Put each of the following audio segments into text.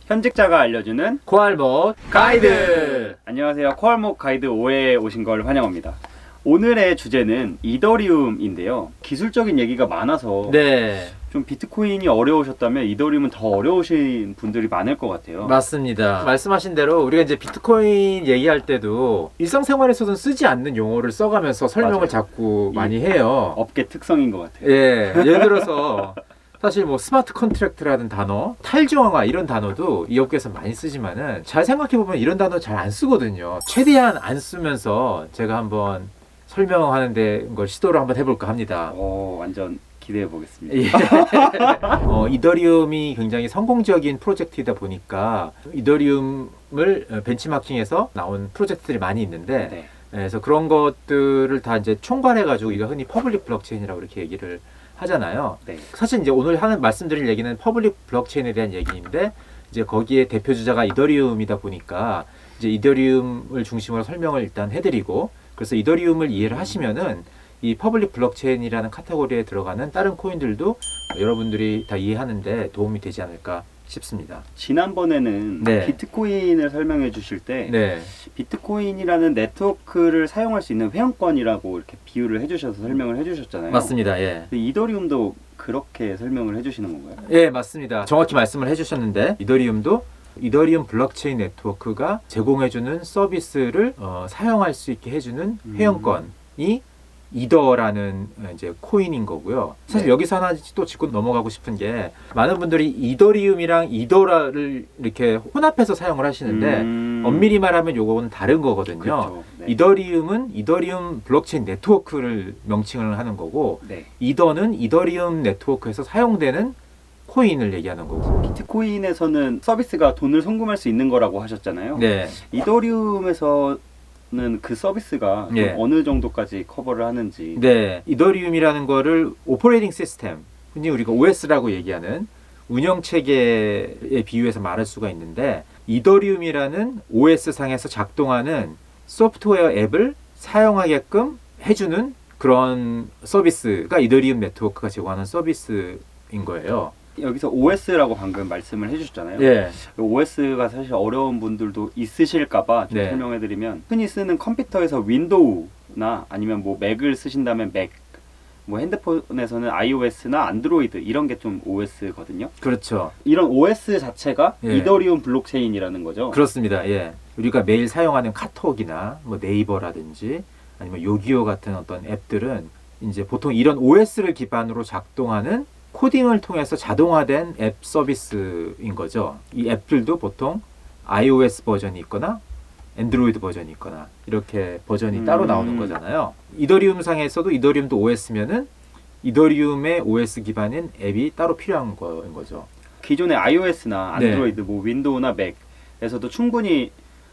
현직자가 알려주는 코알못 가이드. 안녕하세요. 코알못 가이드 5회에 오신 걸 환영합니다. 오늘의 주제는 이더리움인데요. 기술적인 얘기가 많아서 네, 좀 비트코인이 어려우셨다면 이더리움은 더 어려우신 분들이 많을 것 같아요. 맞습니다. 말씀하신 대로 우리가 이제 비트코인 얘기할 때도 일상생활에서는 쓰지 않는 용어를 써가면서 설명을 맞아요. 자꾸 많이 해요. 업계 특성인 것 같아요. 예, 예를 들어서 사실 뭐 스마트 컨트랙트라는 단어, 탈중앙화 이런 단어도 이 업계에서 많이 쓰지만은 잘 생각해보면 이런 단어 잘 안 쓰거든요. 최대한 안 쓰면서 제가 한번 설명하는데 걸 시도를 한번 해볼까 합니다. 완전 기대해 보겠습니다. 예. 이더리움이 굉장히 성공적인 프로젝트이다 보니까 이더리움을 벤치마킹해서 나온 프로젝트들이 많이 있는데 네. 그래서 그런 것들을 다 이제 총괄해가지고 우리가 흔히 퍼블릭 블록체인이라고 이렇게 얘기를 하잖아요. 네. 사실 이제 오늘 하는 말씀드릴 얘기는 퍼블릭 블록체인에 대한 얘기인데 이제 거기에 대표 주자가 이더리움이다 보니까 이제 이더리움을 중심으로 설명을 일단 해드리고 그래서 이더리움을 이해를 하시면은 이 퍼블릭 블록체인이라는 카테고리에 들어가는 다른 코인들도 여러분들이 다 이해하는데 도움이 되지 않을까 싶습니다. 지난번에는 네. 비트코인을 설명해 주실 때 네, 비트코인이라는 네트워크를 사용할 수 있는 회원권이라고 이렇게 비유를 해주셔서 설명을 해주셨잖아요. 맞습니다. 예. 근데 이더리움도 그렇게 설명을 해주시는 건가요? 예, 맞습니다. 정확히 말씀을 해주셨는데 이더리움도 이더리움 블록체인 네트워크가 제공해주는 서비스를 사용할 수 있게 해주는 회원권이 이더라는 이제 코인인 거고요. 사실 네. 여기서 하나 또 짚고 넘어가고 싶은 게 많은 분들이 이더리움이랑 이더라를 이렇게 혼합해서 사용을 하시는데 엄밀히 말하면 요거는 다른 거거든요. 그렇죠. 네. 이더리움은 이더리움 블록체인 네트워크를 명칭을 하는 거고 네. 이더는 이더리움 네트워크에서 사용되는 코인을 얘기하는 거고. 비트코인에서는 서비스가 돈을 송금할 수 있는 거라고 하셨잖아요. 네. 이더리움에서는 그 서비스가 예. 어느 정도까지 커버를 하는지. 네. 이더리움이라는 거를 오퍼레이팅 시스템, 흔히 우리가 OS라고 얘기하는 운영 체계에 비유해서 말할 수가 있는데 이더리움이라는 OS 상에서 작동하는 소프트웨어 앱을 사용하게끔 해주는 그런 서비스가 이더리움 네트워크가 제공하는 서비스인 거예요. 여기서 OS라고 방금 말씀을 해주셨잖아요. 예. OS가 사실 어려운 분들도 있으실까봐 좀 네. 설명해드리면 흔히 쓰는 컴퓨터에서 윈도우나 아니면 뭐 맥을 쓰신다면 맥, 뭐 핸드폰에서는 iOS나 안드로이드 이런 게 좀 OS거든요. 그렇죠. 이런 OS 자체가 예. 이더리움 블록체인이라는 거죠. 그렇습니다. 예. 우리가 매일 사용하는 카톡이나 뭐 네이버라든지 아니면 요기요 같은 어떤 앱들은 이제 보통 이런 OS를 기반으로 작동하는 코딩을 통해서 자동화된 앱 서비스인 거죠. 이 앱들도 보통 iOS 버전이 있거나 안드로이드 버전이 있거나 이렇게 버전이 따로 나오는 거잖아요. 이더리움 상에서도 이더리움도 OS면은 이더리움의 OS 기반인 앱이 따로 필요한 거인 거죠. 기존의 iOS나 네. 안드로이드, 뭐 윈도우나 맥에서도 충분히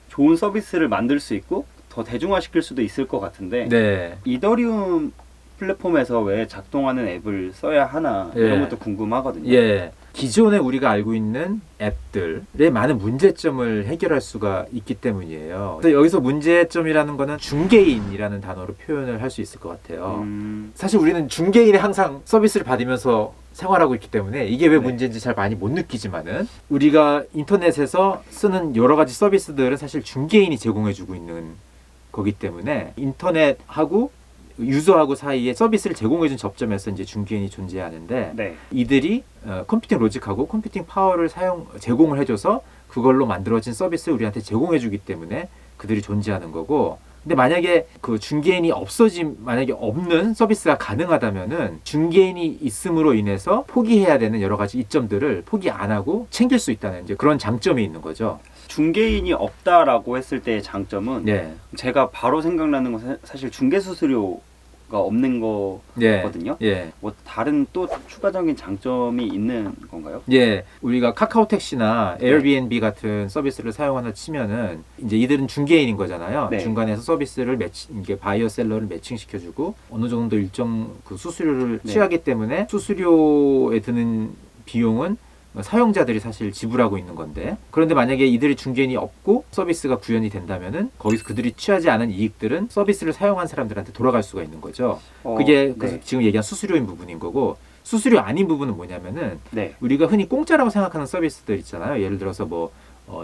좋은 서비스를 만들 수 있고 더 대중화시킬 수도 있을 것 같은데 네. 이더리움 플랫폼에서 왜 작동하는 앱을 써야 하나 이런 예. 것도 궁금하거든요. 예. 기존에 우리가 알고 있는 앱들의 많은 문제점을 해결할 수가 있기 때문이에요. 그래서 여기서 문제점이라는 거는 중개인이라는 단어로 표현을 할 수 있을 것 같아요. 사실 우리는 중개인이 항상 서비스를 받으면서 생활하고 있기 때문에 이게 왜 네. 문제인지 잘 많이 못 느끼지만은 우리가 인터넷에서 쓰는 여러 가지 서비스들은 사실 중개인이 제공해주고 있는 거기 때문에 인터넷하고 유저하고 사이에 서비스를 제공해준 접점에서 이제 중개인이 존재하는데 네. 이들이 컴퓨팅 로직하고 컴퓨팅 파워를 제공을 해줘서 그걸로 만들어진 서비스를 우리한테 제공해주기 때문에 그들이 존재하는 거고 근데 만약에 그 중개인이 만약에 없는 서비스가 가능하다면은 중개인이 있음으로 인해서 포기해야 되는 여러 가지 이점들을 포기 안 하고 챙길 수 있다는 이제 그런 장점이 있는 거죠. 중개인이 없다라고 했을 때의 장점은 네. 제가 바로 생각나는 것은 사실 중개 수수료가 없는 거거든요. 예. 뭐 다른 또 추가적인 장점이 있는 건가요? 예, 우리가 카카오 택시나 네. 에어비앤비 같은 서비스를 사용한다 치면은 이제 이들은 중개인인 거잖아요. 네. 중간에서 서비스를 이게 바이어 셀러를 매칭시켜주고 어느 정도 일정 그 수수료를 네. 취하기 때문에 수수료에 드는 비용은 사용자들이 사실 지불하고 있는 건데 그런데 만약에 이들이 중개인이 없고 서비스가 구현이 된다면은 거기서 그들이 취하지 않은 이익들은 서비스를 사용한 사람들한테 돌아갈 수가 있는 거죠. 그게 네. 지금 얘기한 수수료인 부분인 거고 수수료 아닌 부분은 뭐냐면은 네. 우리가 흔히 공짜라고 생각하는 서비스들 있잖아요. 예를 들어서 뭐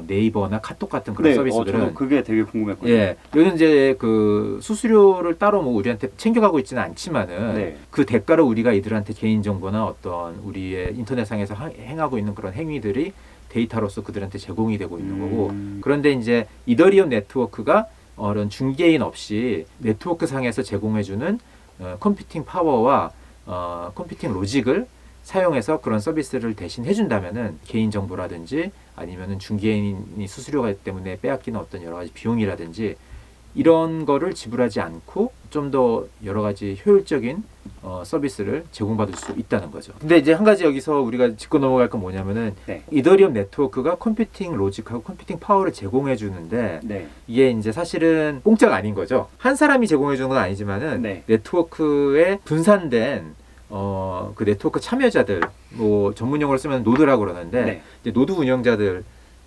네이버나 카톡 같은 그런 네, 서비스들은 저도 그게 되게 궁금했거든요. 예, 요즘 이제 그 수수료를 따로 뭐 우리한테 챙겨가고 있지는 않지만은 네. 그 대가로 우리가 이들한테 개인 정보나 어떤 우리의 인터넷상에서 행하고 있는 그런 행위들이 데이터로서 그들한테 제공이 되고 있는 거고, 그런데 이제 이더리움 네트워크가 이런 중개인 없이 네트워크 상에서 제공해주는 컴퓨팅 파워와 컴퓨팅 로직을 사용해서 그런 서비스를 대신 해준다면은 개인 정보라든지 아니면은 중개인이 수수료가 때문에 빼앗기는 어떤 여러 가지 비용이라든지 이런 거를 지불하지 않고 좀 더 여러 가지 효율적인 서비스를 제공받을 수 있다는 거죠. 근데 이제 한 가지 여기서 우리가 짚고 넘어갈 건 뭐냐면은 네. 이더리움 네트워크가 컴퓨팅 로직하고 컴퓨팅 파워를 제공해 주는데 네. 이게 이제 사실은 공짜가 아닌 거죠. 한 사람이 제공해 주는 건 아니지만은 네. 네트워크에 분산된 그 네트워크 참여자들, 뭐 전문 용어로 쓰면 노드라고 그러는데 네. 이제 노드 운영자들에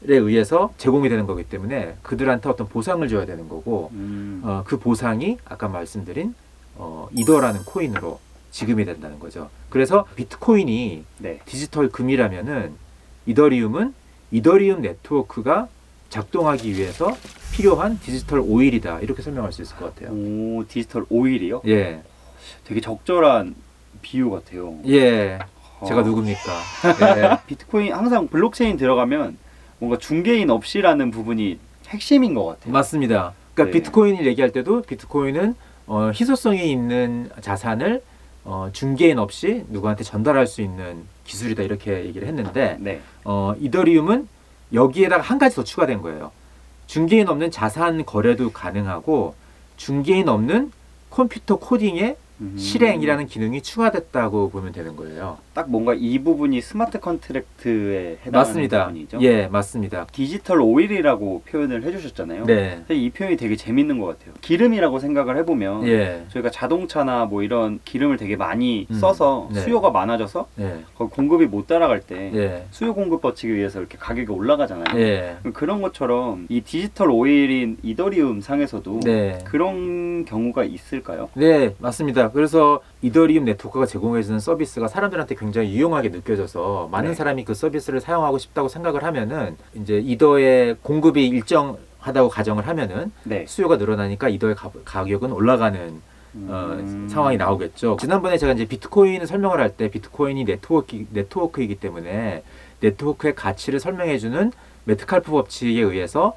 의해서 제공이 되는 거기 때문에 그들한테 어떤 보상을 줘야 되는 거고 그 보상이 아까 말씀드린 이더라는 코인으로 지급이 된다는 거죠. 그래서 비트코인이 네. 디지털 금이라면은 이더리움은 이더리움 네트워크가 작동하기 위해서 필요한 디지털 오일이다, 이렇게 설명할 수 있을 것 같아요. 오, 디지털 오일이요? 예, 되게 적절한 비유 같아요. 예. 제가 아. 누굽니까? 예. 비트코인 항상 블록체인 들어가면 뭔가 중개인 없이라는 부분이 핵심인 것 같아요. 맞습니다. 그러니까 네. 비트코인을 얘기할 때도 비트코인은 희소성이 있는 자산을 중개인 없이 누구한테 전달할 수 있는 기술이다, 이렇게 얘기를 했는데 네. 이더리움은 여기에다가 한 가지 더 추가된 거예요. 중개인 없는 자산 거래도 가능하고 중개인 없는 컴퓨터 코딩의 실행이라는 기능이 추가됐다고 보면 되는 거예요. 딱 뭔가 이 부분이 스마트 컨트랙트에 해당하는 맞습니다. 부분이죠. 예, 맞습니다. 디지털 오일이라고 표현을 해주셨잖아요. 네. 근데 이 표현이 되게 재밌는 것 같아요. 기름이라고 생각을 해보면 예. 저희가 자동차나 뭐 이런 기름을 되게 많이 써서 네. 수요가 많아져서 예. 거기 공급이 못 따라갈 때 예. 수요 공급 버티기 위해서 이렇게 가격이 올라가잖아요. 예. 그런 것처럼 이 디지털 오일인 이더리움 상에서도 네. 그런 경우가 있을까요? 네, 맞습니다. 그래서 이더리움 네트워크가 제공해주는 서비스가 사람들한테 굉장히 유용하게 느껴져서 많은 네. 사람이 그 서비스를 사용하고 싶다고 생각을 하면은 이제 이더의 공급이 일정하다고 가정을 하면은 네. 수요가 늘어나니까 이더의 가격은 올라가는 상황이 나오겠죠. 지난번에 제가 이제 비트코인을 설명을 할 때 비트코인이 네트워크이기 때문에 네트워크의 가치를 설명해주는 메트칼프 법칙에 의해서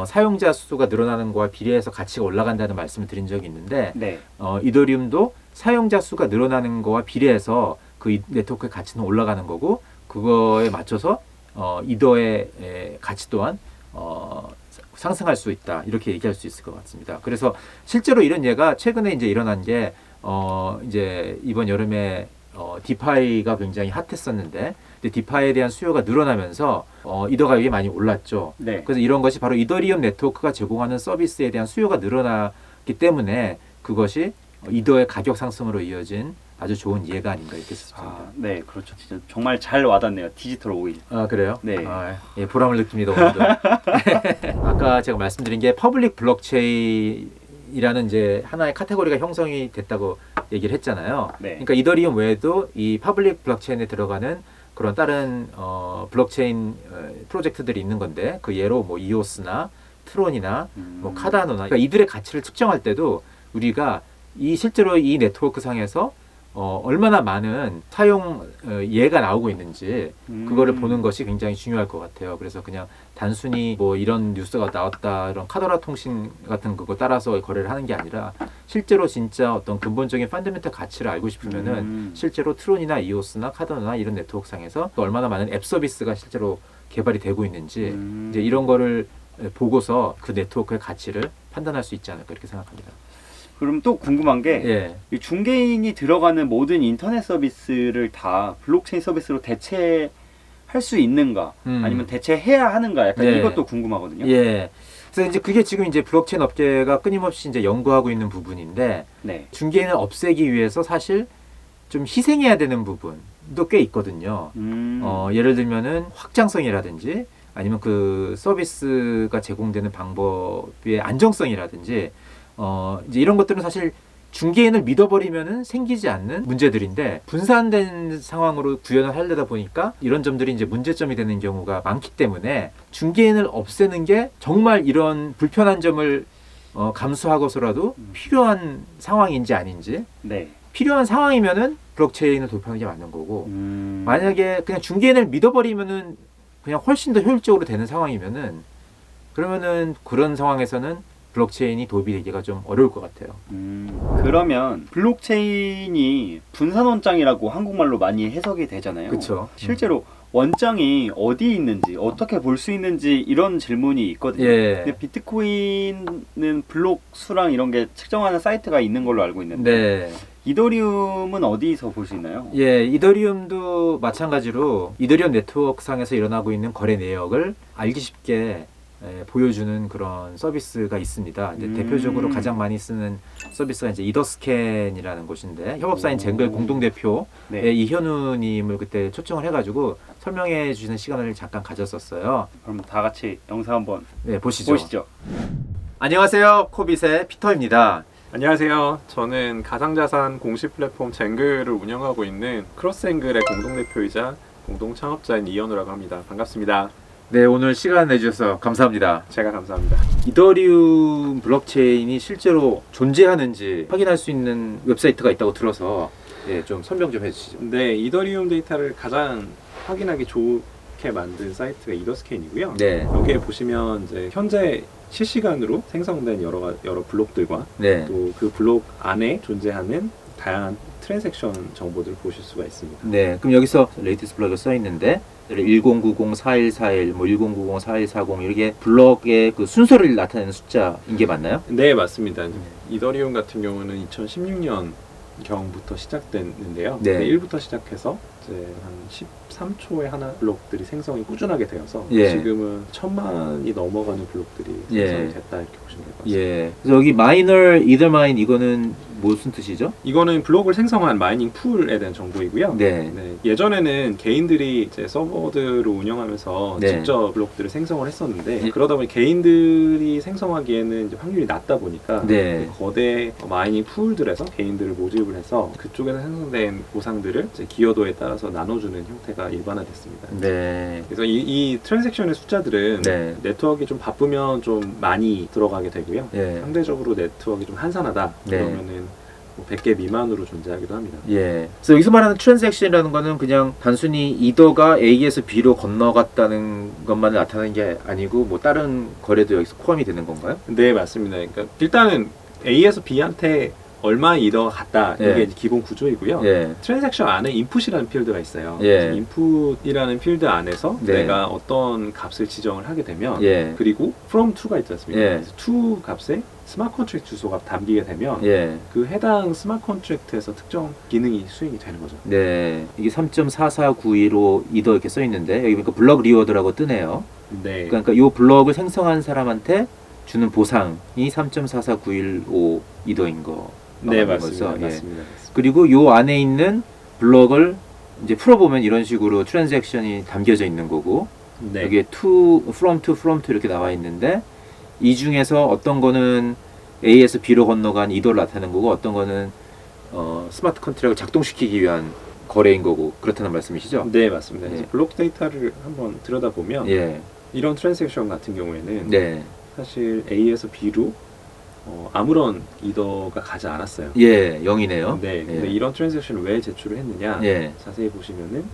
사용자 수가 늘어나는 거와 비례해서 가치가 올라간다는 말씀을 드린 적이 있는데 네. 이더리움도 사용자 수가 늘어나는 거와 비례해서 그 네트워크의 가치는 올라가는 거고 그거에 맞춰서 이더의 가치 또한 상승할 수 있다, 이렇게 얘기할 수 있을 것 같습니다. 그래서 실제로 이런 예가 최근에 이제 일어난 게 이제 이번 여름에 디파이가 굉장히 핫했었는데 근데 디파이에 대한 수요가 늘어나면서 이더 가격이 많이 올랐죠. 네. 그래서 이런 것이 바로 이더리움 네트워크가 제공하는 서비스에 대한 수요가 늘어나기 때문에 그것이 이더의 가격 상승으로 이어진 아주 좋은 예가 아닌가 이렇게 싶습니다. 네, 그렇죠. 진짜 정말 잘 와닿네요. 디지털 오일. 아, 그래요? 네. 예, 보람을 느낍니다, 오늘도. 아까 제가 말씀드린 게 퍼블릭 블록체인이라는 이제 하나의 카테고리가 형성이 됐다고 얘기를 했잖아요. 네. 그러니까 이더리움 외에도 이 퍼블릭 블록체인에 들어가는 그런 다른 블록체인 프로젝트들이 있는 건데 그 예로 뭐 이오스나 트론이나 뭐 카다노나, 그러니까 이들의 가치를 측정할 때도 우리가 실제로 이 네트워크 상에서 얼마나 많은 사용 예가 나오고 있는지 그거를 보는 것이 굉장히 중요할 것 같아요. 그래서 그냥 단순히 뭐 이런 뉴스가 나왔다, 이런 카더라 통신 같은 그거 따라서 거래를 하는 게 아니라 실제로 진짜 어떤 근본적인 펀더멘털 가치를 알고 싶으면은 실제로 트론이나 이오스나 카더나 이런 네트워크 상에서 얼마나 많은 앱 서비스가 실제로 개발이 되고 있는지 이제 이런 거를 보고서 그 네트워크의 가치를 판단할 수 있지 않을까, 이렇게 생각합니다. 그럼 또 궁금한 게 예. 이 중개인이 들어가는 모든 인터넷 서비스를 다 블록체인 서비스로 대체할 수 있는가, 아니면 대체해야 하는가, 약간 예. 이것도 궁금하거든요. 예. 그래서 이제 그게 지금 이제 블록체인 업계가 끊임없이 이제 연구하고 있는 부분인데 네. 중개인을 없애기 위해서 사실 좀 희생해야 되는 부분도 꽤 있거든요. 예를 들면은 확장성이라든지 아니면 그 서비스가 제공되는 방법의 안정성이라든지 이제 이런 것들은 사실 중개인을 믿어버리면은 생기지 않는 문제들인데 분산된 상황으로 구현을 하려다 보니까 이런 점들이 이제 문제점이 되는 경우가 많기 때문에 중개인을 없애는 게 정말 이런 불편한 점을 감수하고서라도 필요한 상황인지 아닌지 네. 필요한 상황이면은 블록체인을 도입하는 게 맞는 거고 만약에 그냥 중개인을 믿어버리면은 그냥 훨씬 더 효율적으로 되는 상황이면은 그러면은 그런 상황에서는 블록체인이 도입이 되기가 좀 어려울 것 같아요. 그러면 블록체인이 분산 원장이라고 한국말로 많이 해석이 되잖아요. 그렇죠. 실제로 원장이 어디 있는지 어떻게 볼 수 있는지 이런 질문이 있거든요. 예. 근데 비트코인은 블록 수랑 이런 게 측정하는 사이트가 있는 걸로 알고 있는데 네. 이더리움은 어디서 볼 수 있나요? 예, 이더리움도 마찬가지로 이더리움 네트워크 상에서 일어나고 있는 거래 내역을 알기 쉽게 보여주는 그런 서비스가 있습니다. 이제 대표적으로 가장 많이 쓰는 서비스가 이제 이더스캔이라는 곳인데 협업사인 젠글 공동대표의 네. 이현우님을 그때 초청을 해가지고 설명해 주시는 시간을 잠깐 가졌었어요. 그럼 다 같이 영상 한번 네, 보시죠. 보시죠. 안녕하세요, 코빗의 피터입니다. 안녕하세요. 저는 가상자산 공시 플랫폼 젠글을 운영하고 있는 크로스앵글의 공동대표이자 공동 창업자인 이현우라고 합니다. 반갑습니다. 네, 오늘 시간 내주셔서 감사합니다. 제가 감사합니다. 이더리움 블록체인이 실제로 존재하는지 확인할 수 있는 웹사이트가 있다고 들어서 좀 설명 좀 해주시죠. 네, 이더리움 데이터를 가장 확인하기 좋게 만든 사이트가 이더스캔이고요. 네. 여기에 보시면 이제 현재 실시간으로 생성된 여러 블록들과 네. 또 그 블록 안에 존재하는 다양한 트랜잭션 정보들을 보실 수가 있습니다. 네. 그럼 여기서 레이티스 블럭이 써 있는데 1090-4141, 뭐 1090-4140 이렇게 블럭의 그 순서를 나타내는 숫자인 게 맞나요? 네, 맞습니다. 이더리움 같은 경우는 2016년 경부터 시작됐는데요. 네. 1부터 시작해서 이제 한 13초에 하나 블록들이 생성이 꾸준하게 되어서 예. 지금은 1000만이 넘어가는 블록들이 예. 생성이 됐다 이렇게 보시면 될 것 같습니다. 예. 그래서 여기 마이너, 이더마인 이거는 무슨 뜻이죠? 이거는 블록을 생성한 마이닝 풀에 대한 정보이고요. 네. 네, 예전에는 개인들이 이제 서버들을 운영하면서 네. 직접 블록들을 생성을 했었는데 예. 그러다 보니 개인들이 생성하기에는 이제 확률이 낮다 보니까 네. 거대 마이닝 풀들에서 개인들을 모집을 해서 그쪽에서 생성된 보상들을 이제 기여도에 따라서 나눠주는 형태가 일반화됐습니다. 네. 그래서 이 트랜잭션의 숫자들은 네. 네트워크가 좀 바쁘면 좀 많이 들어가게 되고요. 예. 상대적으로 네트워크가 좀 한산하다 네. 그러면은 뭐 100개 미만으로 존재하기도 합니다. 예. 그래서 여기서 말하는 트랜잭션이라는 거는 그냥 단순히 이더가 A에서 B로 건너갔다는 것만 나타내는 게 아니고 뭐 다른 거래도 여기서 포함이 되는 건가요? 네, 맞습니다. 그러니까 일단은 A에서 B한테 얼마 이더가 갔다 예. 이게 이제 기본 구조이고요. 예. 트랜잭션 안에 인풋이라는 필드가 있어요. 예. 인풋이라는 필드 안에서 네. 내가 어떤 값을 지정을 하게 되면 예. 그리고 from to가 있지 않습니까? 예. 그래서 to 값에 스마트 컨트랙트 주소가 담기게 되면 예. 그 해당 스마트 컨트랙트에서 특정 기능이 수행이 되는 거죠. 네. 이게 3.4491로 이더 이렇게 써 있는데 여기 보니까 블럭 리워드라고 뜨네요. 네. 그러니까 이 블럭을 생성한 사람한테 주는 보상이 3.44915 이더인 거. 네, 말하는 맞습니다. 거죠? 예. 맞습니다. 그리고 요 안에 있는 블럭을 이제 풀어보면 이런 식으로 트랜잭션이 담겨져 있는 거고 네. 여기에 from to 이렇게 나와 있는데 이 중에서 어떤 거는 A에서 B로 건너간 이더를 나타내는 거고 어떤 거는 스마트 컨트랙을 작동시키기 위한 거래인 거고 그렇다는 말씀이시죠? 네, 맞습니다. 예. 그래서 블록 데이터를 한번 들여다보면 예. 이런 트랜잭션 같은 경우에는 네. 사실 A에서 B로 아무런 이더가 가지 않았어요. 예, 0이네요. 네, 근데 예. 이런 트랜잭션을 왜 제출을 했느냐? 예. 자세히 보시면은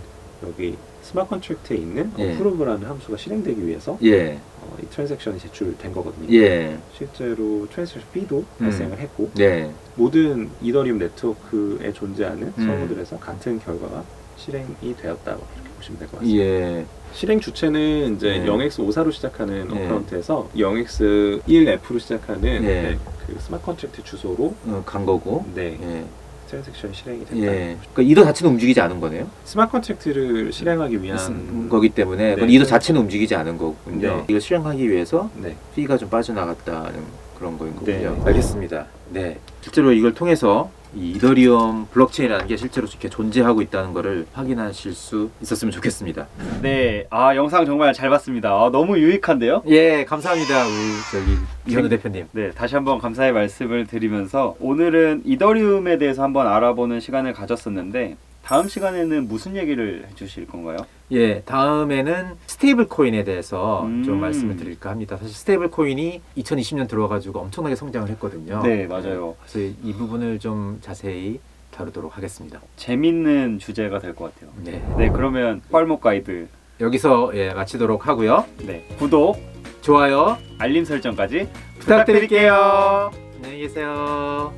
여기 스마트 컨트랙트에 있는 예. approve라는 함수가 실행되기 위해서 예. 이 트랜잭션이 제출된 거거든요. 예. 실제로 트랜잭션 B도 발생을 했고 네. 모든 이더리움 네트워크에 존재하는 음. 서버들에서 같은 결과가 실행이 되었다고 이렇게 보시면 될 것 같습니다. 예. 실행 주체는 이제 네. 0x54로 시작하는 네. 어카운트에서 0x1f로 시작하는 네. 그 스마트 컨트랙트 주소로 간 거고. 네, 예. 트랜잭션이 실행이 된다. 예. 그러니까 이더 자체는 움직이지 않은 거네요. 스마트 컨트랙트를 실행하기 위한 거기 때문에 네. 이더 자체는 움직이지 않은 거군요. 네. 이걸 실행하기 위해서 네. 피가 좀 빠져나갔다는 그런 거인 거군요. 네. 알겠습니다. 네. 실제로 이걸 통해서 이 이더리움 블록체인이라는 게 실제로 이렇게 존재하고 있다는 것을 확인하실 수 있었으면 좋겠습니다. 네, 영상 정말 잘 봤습니다. 너무 유익한데요? 예, 감사합니다. 우리 저기 이현우 대표님. 네, 다시 한번 감사의 말씀을 드리면서 오늘은 이더리움에 대해서 한번 알아보는 시간을 가졌었는데 다음 시간에는 무슨 얘기를 해주실 건가요? 예, 다음에는 스테이블 코인에 대해서 좀 음. 말씀을 드릴까 합니다. 사실 스테이블 코인이 2020년 들어와가지고 엄청나게 성장을 했거든요. 네, 맞아요. 그래서 이 부분을 좀 자세히 다루도록 하겠습니다. 재밌는 주제가 될 것 같아요. 네, 네, 그러면 뻘목 가이드 여기서 예, 마치도록 하고요. 네, 구독, 좋아요 알림 설정까지 부탁드릴게요. 안녕히 계세요.